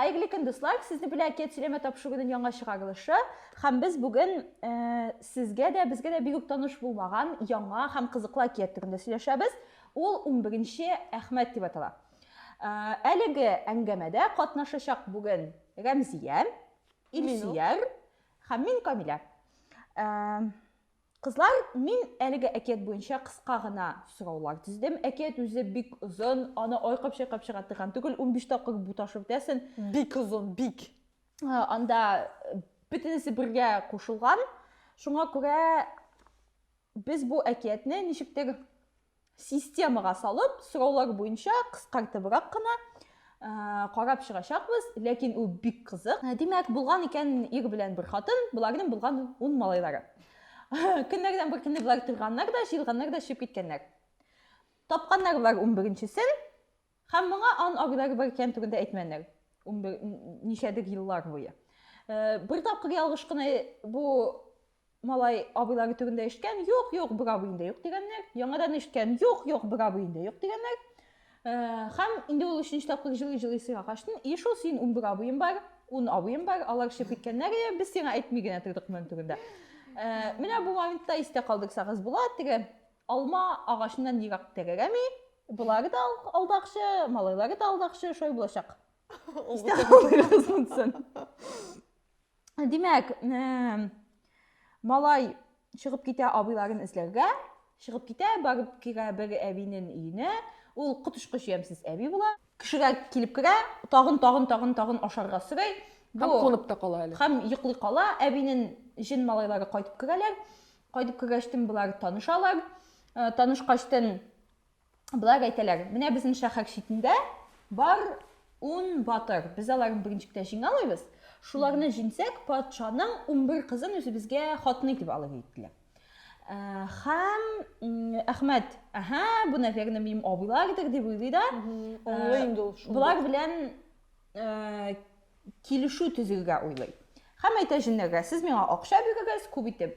Хайгли көндүслар, сезне белән әкият сөйләмә тапшыруның яңа чыгарылышы. Һәм без бүген сезгә дә, безгә дә бик үк таныш булмаган яңа һәм кызыклы әкият турында сөйләшәбез. Ул 11-нче Әхмәт дип атала. Әлеге әңгәмәдә катнашачак бүген Рәмзия, Илсияр һәм мин Камилә. Кызлар, мин әлеге әкият буенча кыска гына сораулар төздем. Әкият үзе бик озын, аны айкап-чайкап чыга торган түгел, 15 тапкыр буташып дәсен. Бик озын, бик. Анда бөтенесе бергә кушылган. Шуңа күрә без бу әкиятне ничектер системага салып, сораулар буенча кыскартыбрак кына карап чыгачакбыз, ләкин ул бик кызык. Димәк, булган икән ир белән бер хатын, буларның булган 10 малайлары. Көннәрдән бер көнне булар торганнар да, җыелганнар да чыгып киткәннәр. Тапканнар булар 11-нчесен, һәм моңа ан абыйлары бар икән турында әйтмәннәр. 11 ничәдер еллар буе. Бер тапкыр ялгыш кына бу малай абыйлары турында ишеткән, юк, бер абыйында юк дигәннәр. Яңадан ишеткән, юк, бер абыйында юк дигәннәр. Һәм инде ул 3-нче тапкыр җылый сыйга качтын. Шул син 11 абыйым бар, 10 абыйым бар, алар чыгып киткәннәр, без сиңа әйтми генә тордык моның турында. Менә бу моментта истә калдырсагыз була, теге алма агачыннан ерак тәрәгәми, булары да алдакчы, малайлары да алдакчы, шулай булачак. Истә калдырыгыз монсын. Димәк, малай чыгып китә абыйларын эзләргә, чыгып китә, барып кирә бер әбинең өенә. Ул котышкыч ямсыз әби була. Кешегә килеп керә, тагын ашарга сорый. Һәм кунып та кала әле. Һәм йоклый кала, әбинең җен малайлары кайтып керәләр. Кайтып кергәчтен булар танышалар. Танышкачтын булар әйтәләр: "Менә безнең шәһәр читендә бар 10 батыр. Без аларны беренчектә җиңә алабыз. Шуларны җиңсәк, патшаның 11 кызын үзебезгә хатын итеп алыр диделәр." Һәм Әхмәт, бу наверное минем абыйлардыр дип уйлый да. Булар белән килешү төзергә уйлый. Һәм әйтә җеннәргә: "Сез миңа акча бирегез, күп итеп.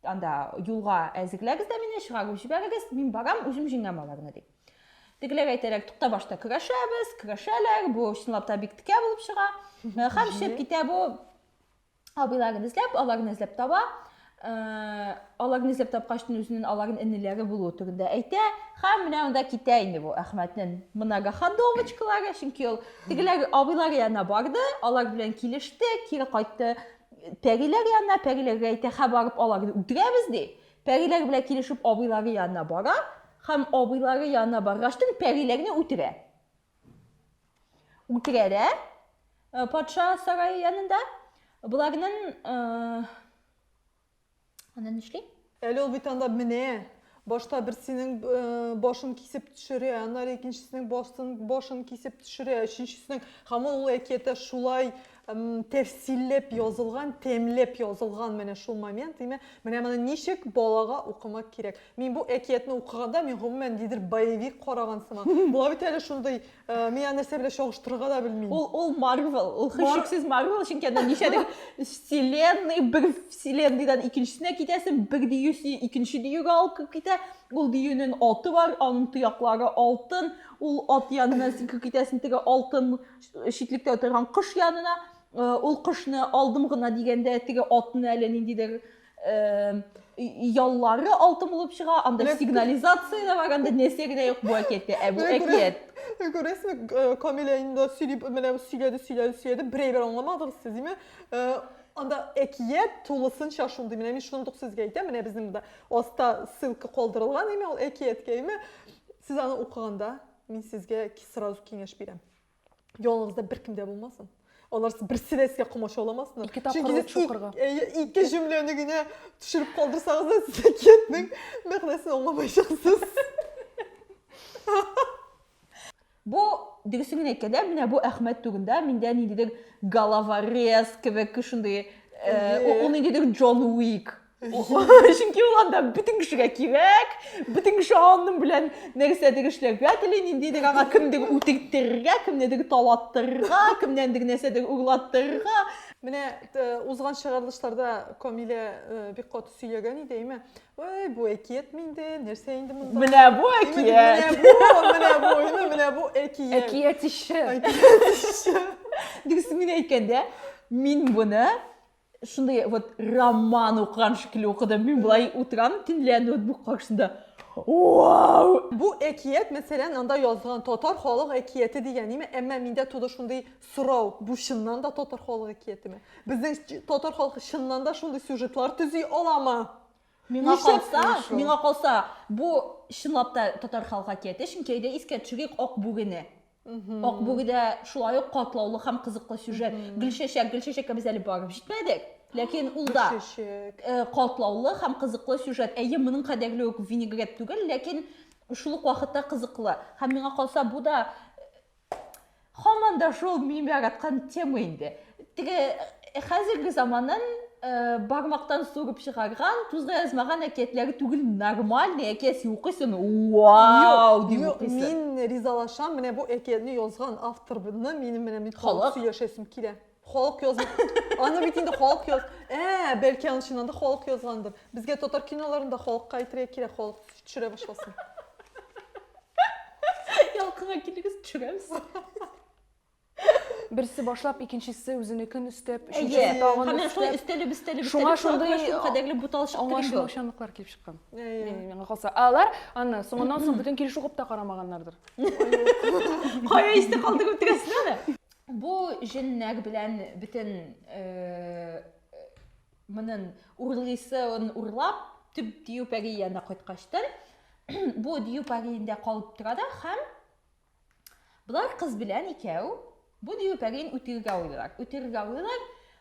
Анда юлга әзерләгез дә мине, чыгарып җибәрегез, мин барам, үзем җиңәм аларны" ди. Тегеләр әйтәләр: "Тукта башта көрәшәбез", көрәшәләр, бу чынлап та бик текә булып чыга. Һәм чыгып китә бу абыйларын эзләп, аларны эзләп таба. Аларны эзләп тапкачтын үзенең аларның энеләре булуы турында әйтә. Һәм менә анда китә инде бу Әхмәтнең многоходовочкалары, чөнки ул тегеләр абыйлары янына барды, алар белән килеште, кире кайтты пәриләр янына, пәриләргә әйтә: "Һә барып аларны үтерәбез" ди. Пәриләр белән килешеп абыйлары янына бара, һәм абыйлары янына баргачтын пәриләрне үтерә. Үтерә патша сарае янында. Буларның аны нишли? Әле ул бит анда менә башта берсенең башын кисеп төшерә, аннары икенчесенең башын кисеп төшерә, өченчесенең һәм ул әкиятә шулай тәфсилләп язылган, тәмләп язылган менә шул момент. Менә моны ничек балага укымак кирәк. Мин бу әкиятне укыганда мин гомумән дидер боевик караган сыман. Була бит әле шундый мин нәрсә белән чагыштырырга да белмим. Ул Marvel, ул һичшиксез Marvel, чөнки анда ничәдер вселенная, бер вселенныйдан икенчесенә китәсен, бер диюсе икенче диюгә алып китә. Ул диюнең аты бар, аның тыяклары алтын, ул ат янына сикер китәсен, теге алтын шитлектә торган кыш янына. Ул кышны алдым гына дигәндә, теге атны әле ниндидер яллары алтын булып чыга, анда сигнализация да бар, анда нәрсә генә юк бу әкиятә. Бу әкият. Күрәсезме, Камилә инде сөйләде, берәйбер аңламадыгыз сез, диме? Анда әкият тулысынча шундый. Менә мин шундук сезгә әйтәм, менә безнең монда аста ссылка калдырылган, ул әкияткә, сез аны укыганда, мин сезгә сразу киңәш бирәм. Яныгызда беркемдә булмасын. Алар бер сирәскә комачауламасыннар. Ике җөмләне генә төшереп калдырсагыз, сез әкиятнең мәгънәсен аңламаячаксыз. Бу дөресен әйткәндә, менә бу Әхмәт турында миндә ниндидер головорез кебек шундый, ул ниндидер Джон Уик. Чөнки ул анда бөтен кешегә кирәк, бөтен кеше аның белән нәрсәдер эшләргә тели, ниндидер аңа кемдер үтертергә, кемнедер талаттырырга, кемнәндер нәрсәдер урлаттырырга. Менә узган чыгарылышларда Камилә бик каты сөйләгән иде, Ой, бу әкият минде, нәрсә инде монда? Менә бу әкият. Менә бу әкият. Әкият ише. Дұрысымен әйткәндә, мин буны шундай вот роман оқыған шикелле оқыдым. Мин былай утырам, төнлә ноутбук каршысында. Вау! Bu əkiyyət məsələn anda yazılan tatar xalq əkiyyəti deyənimi, əmmə mində toda şunday sırau, bu şundan da tatar xalq əkiyyətimi. Bizning tatar xalqı şundan da şunday süjetlər düzü olamı? Миңа калса, бу чынлап та татар халкы әкияте, Шимкәйдә искә төшерик Акбүгене. Акбүгедә шулай ук катлаулы һәм кызыклы сюжет. Гөлчәчәккә без әле барып җитмәдек. Ләкин ул да катлаулы һәм кызыклы сюжет. Әйе, моның кадәрле үк винегрет түгел, ләкин шул ук вакытта кызыклы. Һәм миңа калса, бу да һаман да шул мин яраткан тема инде. Теге хәзерге заманның бармактан сугып чыгарган, тузга язмаган әкиятләре түгел, нормальный әкият укыйсың. Вау! Юк, мин ризалашам, менә бу әкиятне язган авторны минем халык сөйләшәсем килә. Халык язган. Аны бит инде халык яз. Бәлки аншынан да халык язгандыр. Безгә татар киноларында халыкка әйтергә кирәк, халык төшерә башласын. Ялкынга килегез төшерәбез. Берсе башлап, икенчесе үзенекен өстәп, Әйе, өченчесе тагын һәм шулай өстәп. өстәле. Шуңа шундый кадәрле буталчык аңлашылмаганлыклар килеп чыккан. Миңа калса, алар аны соңыннан соң бөтен килеш укып та карамаганнардыр. Кая исте калдырып торасың аны? Бу җеннәр белән бөтен моның урлыйсын урлап, төп дию пәриянә кайткачтан, бу дию пәриендә калып тора да һәм булар кыз белән икәү бу дию пәрин үтергә уйлыйлар.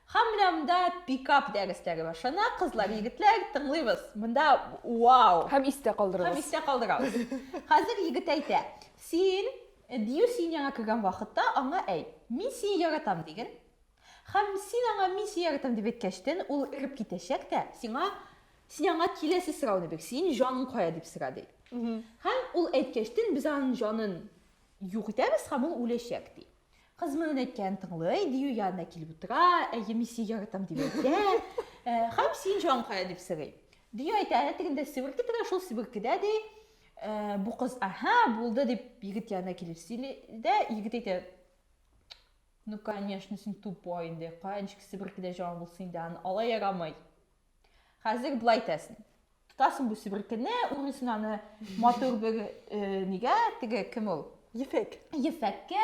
Һәм менә монда пикап дәресләре башлана, кызлар, егетләр, тыңлыйбыз. Монда вау! Һәм истә калдырабыз. Хәзер егет әйтә: "Син дию син яңа кергән вакытта аңа әйт, мин сине яратам" диген. Һәм син аңа мин сине яратам дип әйткәчтән, ул иреп китәчәк тә, син аңа киләсе сорауны бир, син җаның кая дип сора ди. Һәм ул әйткәчтән без аның җанын юк итәбез һәм ул үләчәк ди. Кыз моны әйткән тыңлый, дию янына килеп утыра, әйе, мин сине яратам дип әйтә. Һәм син җаң кая дип сорый. Дию әйтә, тегендә сибирке тора, шул сибиркедә ди. Бу кыз, булды дип егет янына килеп сөйләде. Егет әйтә: "Ну, конечно, син тупой инде. Каянчык сибиркедә җаң булсын инде, аны ала ярамый." Хәзер булай әйтәсең. Тутасың бу сибиркене, урысың аны матур бер нигә, теге кем ул? Ефәккә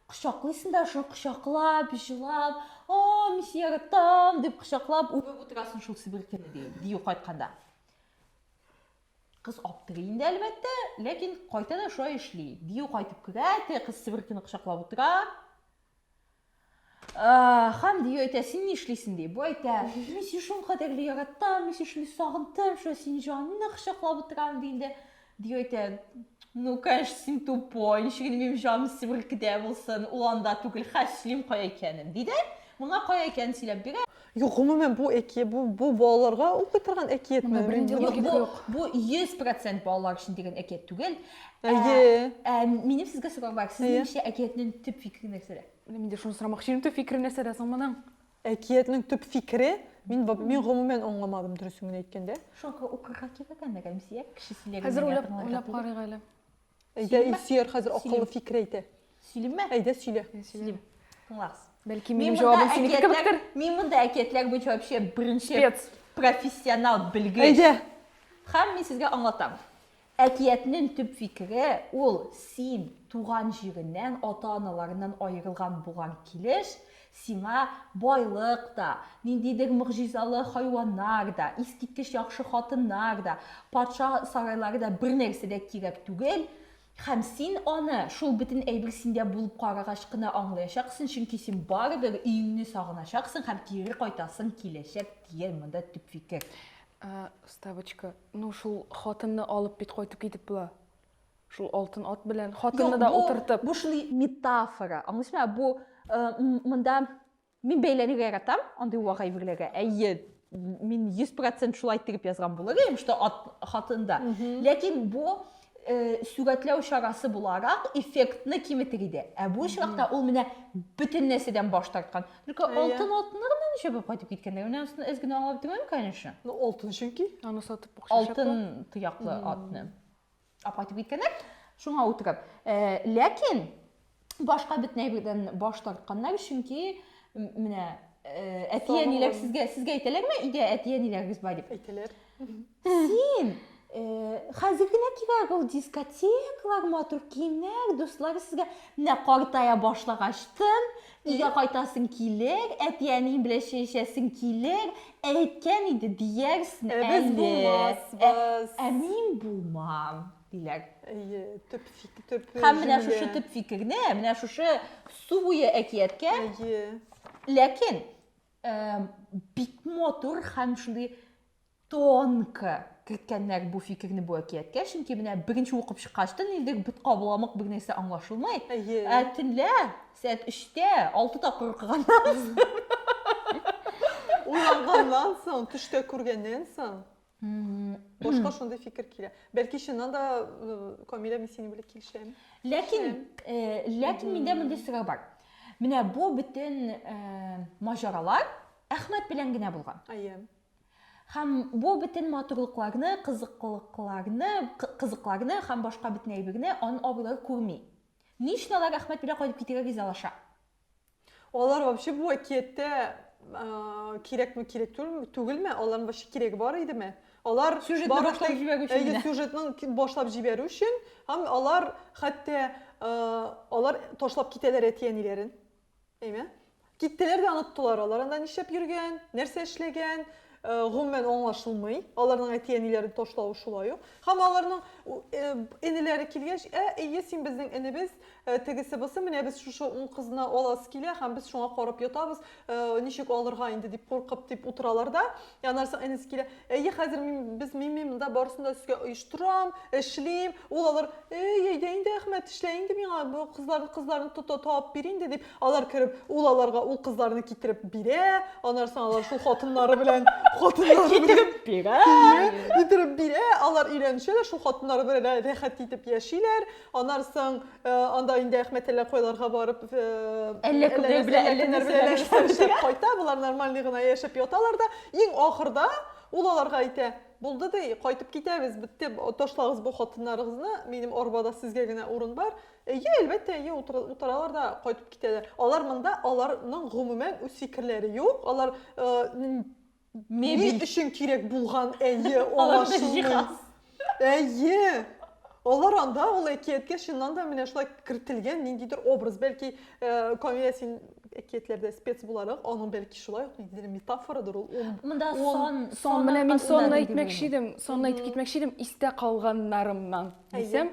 кочаклыйсың да, шул кочаклап, җылап, мин сине яратам" дип кочаклап, үбеп утырасың шул сибиркене ди, дию кайтканда. Кыз аптырый инде әлбәттә, ләкин кайта да шулай эшли. Дию кайтып керә, кыз сибиркене кочаклап утыра. Һәм дию әйтә: "Син ни эшлисең" ди. Бу әйтә: "Мин сине шул кадәрле яратам, мин сине сагындым, шул син җаныңны кочаклап утырам" ди инде. Дию әйтә: "Ну, конечно, син тупой, ничек минем җаным сибиркедә булсын, ул анда түгел, хәслим кая икәнен" ди дә, моңа кая икәнен сөйләп бирә. Юк, гомумән бу әкият, бу балаларга укытырган әкиятме? Бу 100% балалар өчен дигән әкият түгел. Минем сезгә сорау бар. Сезнеңчә әкиятнең төп фикере нәрсәдә? Миндә шуны сорамакчы идем, фикер нәрсәдә соң моның? Әкиятнең төп фикере, мин гомумән аңламадым дөресен әйткәндә. Шуңа укырга кирәк әндә Гамсия, кешеләргә. Хәзер уйлап карыйк әле. Әйдә, Илсөяр хәзер акыллы фикер әйтә. Сөйлимме? Әйдә, сөйлә. Сөйлим. Тыңлагыз. Бәлки минем җавабым синеке кебектер. Мин монда әкиятләр буенча вообще беренче профессионал белгеч. Әйдә. Һәм мин сезгә аңлатам. Әкиятнең төп фикере ул син туган җиреннән, ата-аналарыннан аерылган булган килеш, сиңа байлык да, ниндидер мөгъҗизалы хайваннар да, искиткеч яхшы хатыннар да, патша сарайлары да бер нәрсә дә кирәк түгел. Һәм син аны шул бөтен әйбер синдә булып карагач кына аңлаячаксың, чөнки син барыбер өеңне сагыначаксың һәм кире кайтасың киләчәк дигән монда төп фикер. Ставочка, ну шул хатынны алып бит кайтып китеп була. Шул алтын ат белән хатынны да утыртып. Бу шулай метафора. Аңлыйсыңмы? Бу монда мин бәйләнергә яратам, андый вакый әйберләргә. Әйе, мин 100% шулай итеп язган булыр идем, что хатында. Ләкин бу сүрәтләү чарасы буларак эффектны киметер иде. Бу чакта ул менә бөтен нәрсәдән баш тарткан. Только алтын атны ничә булып кайтып киткәндә, менә аны әз генә алып тормыйм, конечно. Ну, алтын чөнки Аны сатып бакчачак. Алтын тыяклы атны. Кайтып киткәндә, шуңа утырып. Ләкин башка бит нәрсәдән баш тартканнар, чөнки менә әтиәниләр сезгә әйтәләрме? Өйдә әтиәниләрегез бар дип. Әйтәләр. Син хәзер генә кирәк ул дискотекалар, матур киемнәр, дуслар сезгә менә картая башлагачтын, өйгә кайтасың килер, әтиәнең белән чәчәсең килер, әйткән иде диярсең. Без булмасбыз. Мин булмам, диләр. Төп Һәм менә шушы төп фикерне, менә шушы су буе әкияткә, ләкин бик матур һәм шундый тонко керткәннәр бу фикерне бу әкияткә, чөнки менә беренче укып чыккачтан инде бит кабуламык бер нәрсә аңлашылмый. Төнлә сәгать 3тә 6 тапкыр укыганнан уянганнан соң, төштә күргәннән соң башка шундый фикер килә. Бәлки шуннан да Камилә мин синең белән килешәм. Ләкин миндә мондый сорау бар. Менә бу бөтен маҗаралар Әхмәт белән генә булган. Һәм бу бөтен матурлыкларны, кызыкларны һәм башка бөтен әйберне аны абыйлар күрми. Ни өчен алар Әхмәт белән кайтып китәргә ризалаша? Алар вообще бу әкияттә кирәкме, кирәк түгелме? Аларның вообще кирәге бар идеме? Алар сюжетны башлап җибәрү өчен. Сюжетны башлап җибәрү өчен, һәм алар хәтта алар ташлап китәләр әтиәниләрен. Әйме? Киттеләр дә оныттылар. Алар анда нишләп йөргән, нәрсә эшләгән, гомумән аңлашылмый. Аларның әтиәниләрен ташлауы шулай ук. Һәм аларның энеләре килгәч, син безнең энебез, тегесе булса, менә без шушы кызны аласы килә, һәм без шуңа карап ятабыз, ничек алырга инде дип куркып дип утыралар да. Янарсан энесе килә, хәзер мин монда барысын да сезгә оештырам, эшлим. Ул алар, әйдә инде Әхмәт, эшлә инде миңа бу кызларны табып бир инде дип, алар кереп, ул аларга ул кызларны китереп бирә. Анарсан алар шул хатыннары белән китереп бирә. Алар өйләнешәләр, шул хатыннары белән рәхәт итеп яшиләр. Анарсан анда инде Әхмәт әллә кайларга барып, әллә күләр белән яшәп кайта. Булар нормаль гына яшәп яталар да. Иң ахырда ул аларга әйтә, булды ди, кайтып китәбез, битте, ташлагыз бу хатыннарыгызны, минем арбада сезгә генә урын бар. Әлбәттә, утыралар да кайтып китәләр. Алар монда, аларның гомумән үз фикерләре юк. Алар ни өчен кирәк булган аңлашылмый. Алар анда ул әкияткә шуннан да менә шулай кертелгән ниндидер образ. Бәлки Камилә син әкиятләрдә спец буларак, аның бәлки шулай ук ниндидер метафорадыр ул. Монда сон менә мин сонны әйтмәкче идем, сонны әйтеп китмәкче идем, истә калганнарымнан дисәм,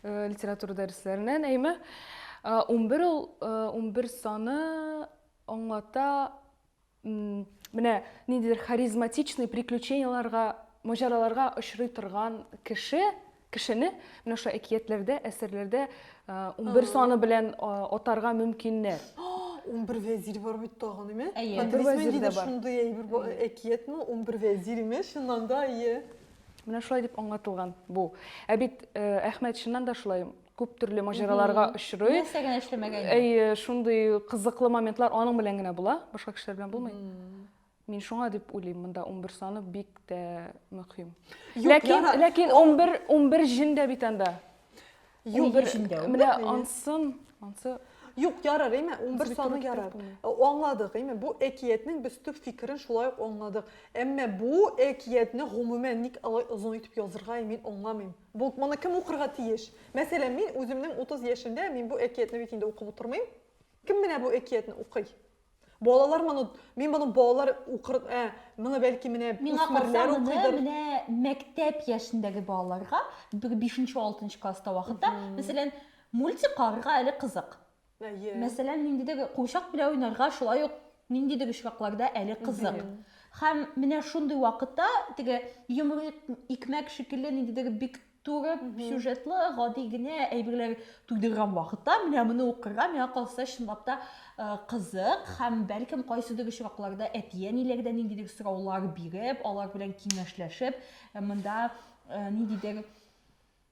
литература дәресләреннән, әйме? 11 саны аңлата менә ниндидер харизматичный приключенияларга, маҗараларга очрый торган кешене менә шул әкиятләрдә, әсәрләрдә 11 саны белән атарга мөмкиннәр. 11 вәзир бар бит тагын, име? 11 вәзир дә бар. Шундый әйбер әкиятме, 11 вәзир име? Шуннан да Менә шулай дип аңлатылган бу. Бит Әхмәт шуннан да шулай күп төрле маҗараларга очрый. Нәрсәгә эшләмәгән? Шундый кызыклы моментлар аның белән генә була, башка кешеләр белән булмый. Мин шуңа дип уйлыйм, монда 11 саны бик тә мөһим. Ләкин 11 җин дә бит анда. Менә ансы юк, ярар, әйме, 11 саны ярар. Аңладык, әйме, бу әкиятның без төп фикерен шулай ук аңладык. Әмма бу әкиятне гомумән ник алай озын итеп язырга мин аңламыйм. Бу моны кем укырга тиеш? Мәсәлән, мин үземнең 30 яшымда мин бу әкиятне бит инде укып утырмыйм. Кем менә бу әкиятне укый? Балалар мин моны балалар укыр, моны бәлки менә үсмерләр укыйдыр. Менә мәктәп яшендәге балаларга 5-6 класста вакытта, мәсәлән, мультик карарга әле кызык. Мәсәлән, ниндидер куйшак белән уйнарга шулай ук ниндидер очракларда әле кызык. Һәм менә шундый вакытта теге юмор икмәк шикелле ниндидер бик туры сюжетлы, гади генә әйберләр туйдырган вакытта менә моны укырга миңа калса чынлап та кызык һәм бәлкем кайсыдыр очракларда әтиәниләрдә ниндидер сораулар биреп, алар белән киңәшләшеп, монда ниндидер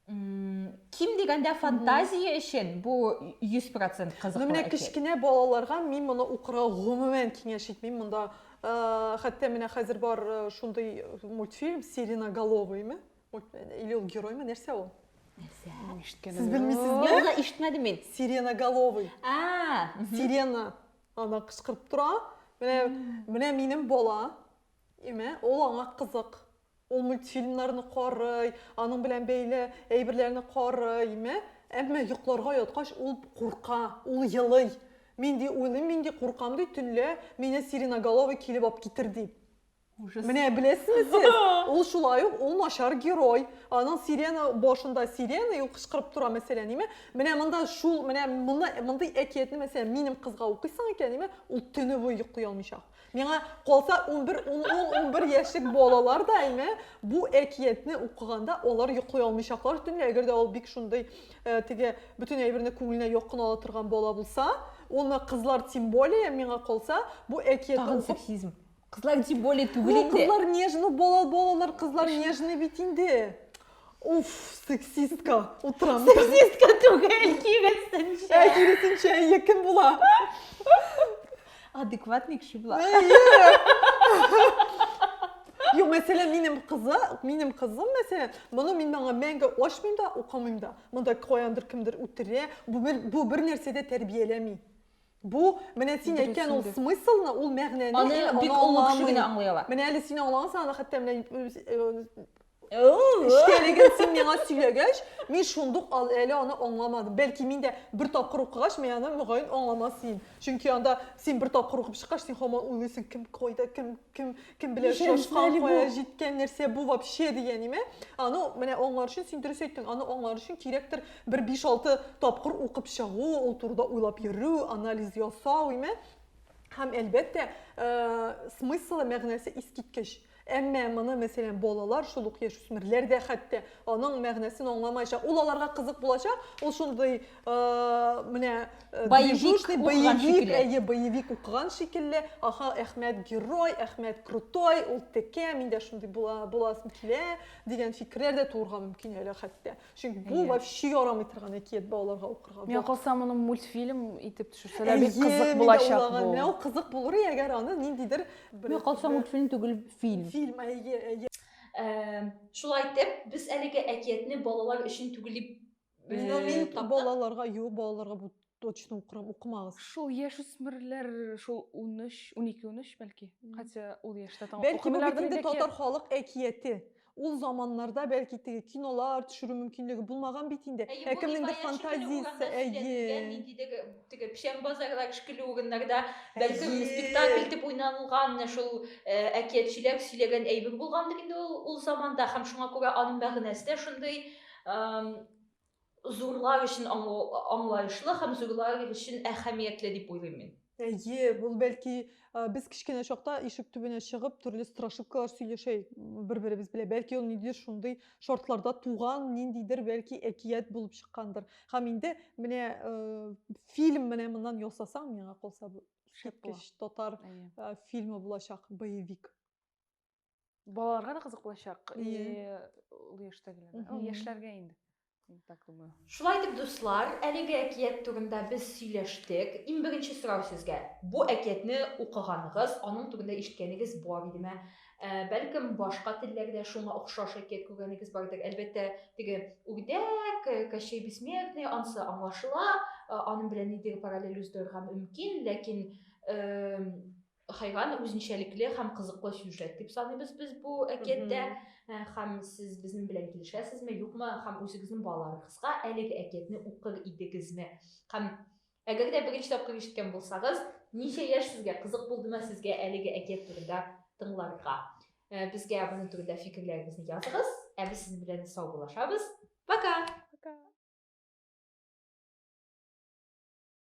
ким дигәндә фантазия өчен бу 100% кызыклы. Менә кечкенә балаларга мин моны укырга гомумән киңәш итмим. Монда хәтта менә хәзер бар шундый мультфильм Сиреноголовыймы? Или ул героймы, нәрсә ул? Ишеткән. Сез белмисез Мен бе? оны ишетмәдем мин. Сиреноголовый. Сирена. Ана кычкырып тора. Менә минем бала. Име, ул аңа кызык. Ул мультфильмнарны карый, аның белән бәйле әйберләрне карый, име. Әмма йокларга яткач ул курка, ул елый. Мин ди уйлыйм, мин ди куркам ди төнлә, мине сиреноголовый килеп алып китер ди. Менә беләсезме сез? Ул шулай ук, ул начар герой. Аның сирена башында сирена, ул кычкырып тора мәсәлән, име. Менә монда шул, менә мондай әкиятне мәсәлән минем кызга укыйсың икән, име, ул төне буе йоклый алмыйча. Миңа калса 11 яшьлек балалар да, име, бу әкиятне укыганда алар йоклый алмыйчаклар төнлә, әгәр дә ул бик шундай теге бөтен әйберне күңеленә якын ала торган бала булса, ул кызлар тем более миңа калса, бу әкиятне Сексизм. Кызлар тем более түгел Ну, инде. кызлар нежный, балалар кызлар нежный бит инде. Уф, сексистка. Утрам. Сексистка түгел, киресенчә. Киресенчә якын була. Адекватный кеше була. Юк, мәсәлән, минем кызым, мәсәлән, моны мин аңа мәңге ачмыйм да, укымыйм да. Монда каяндыр кемдер үтерә, бу бер нәрсәдә тәрбияләми. Бу, менә син әйткән ул смыслны, ул мәгънәне Аны бик олы кеше генә аңлый ала. Менә әле син аңлагансың, аны хәтта менә İştəligin sen mənə söyləyəgəş, mən şunduq әле аны аңламадым. Бәлки мин дә бер тапкыр укыгач, мен аны мөгаен аңламасын. Чөнки анда син бер тапкыр укып чыккач, син һаман уйлыйсың, кем койда, кем белә шашкан кая җиткән нәрсә бу вообще дигән име. Аны менә аңлар өчен син дөрес әйттең. Аны аңлар өчен кирәктер бер 5-6 тапкыр укып чыгу, ул турыда уйлап йөрү, анализ ясау име. Һәм әлбәттә, смыслы мәгънәсе искиткеч. Әмма моны мәсәлән балалар, шул ук яшүсмерләр дә хәтта аның мәгънәсен аңламайча, ул аларга кызык булачак, ул шундый менә боевик укыган шикелле, аха, Әхмәт герой, Әхмәт крутой, ул текә, миндә шундый буласым килә дигән фикерләр дә турга мөмкин әле хәтта. Чөнки бу вообще ярамый торган әкият балаларга укырга. Мен калсам моны мультфильм итеп төшерсәләр бик кызык булачак бу. Менә ул кызык булыр, әгәр аны ниндидер Мен калсам мультфильм түгел, фильм. Шулай итеп, без әлеге әкиятне балалар өчен түгел дип Мин балаларга бу точно укымагыз. Шул яшүсмерләр, шул 13-12 бәлки. Хәтта ул яшьтә таң Бәлки бу бит татар халык әкияте. Ул заманнарда бәлки теге кинолар төшерү мөмкинлеге булмаган бит инде. Кемнеңдер фантазиясе, теге пишәм базарлар шикелле урыннарда бәлкем спектакль дип уйнанылган, шул әкиятчеләр сөйләгән әйбер булгандыр инде ул заманда, һәм шуңа күрә аның мәгънәсе дә шундый зурлар өчен аңлаешлы һәм зурлар өчен әһәмиятле дип уйлыйм мин. Бул бәлки без кичкенә чакта ишек төбенә чыгып, төрле страшилкалар сөйләшәй бер-беребез белән. Бәлки ул ниндидер шундый шартларда туган, ниндидер бәлки әкият булып чыккандыр. Һәм инде менә фильм менә моннан ясасаң, миңа калса бу шәпкәч татар фильмы булачак, боевик. Балаларга да кызык булачак. Ул яшьтәгеләр. Яшьләргә инде. Шулай итеп, дуслар, әлеге әкият турында без сөйләштек. Иң беренче сорау сезгә. Бу әкиятне укыганыгыз, аның турында ишеткәнегез бар идеме? Бәлкем башка телләрдә шуңа охшаш әкият күргәнегез бардыр. Әлбәттә, теге үрдәк, Кощей Бессмертный, ансы аңлашыла, аның белән нидер параллель үздерергә мөмкин, ләкин хайран үзенчәлекле һәм кызыклы сюжет дип саныйбыз без бу әкиятдә. Һәм сез безнең белән килешәсезме, юкмы, һәм үзегезнең балаларыгызга әлеге әкиятне укыр идегезме? Һәм әгәр дә беренче тапкыр ишеткән булсагыз, ничә яшь сезгә кызык булдымы сезгә әлеге әкият турында тыңларга? Безгә моның турында фикерләрегезне языгыз. Без сезнең белән сау булашабыз. Пока!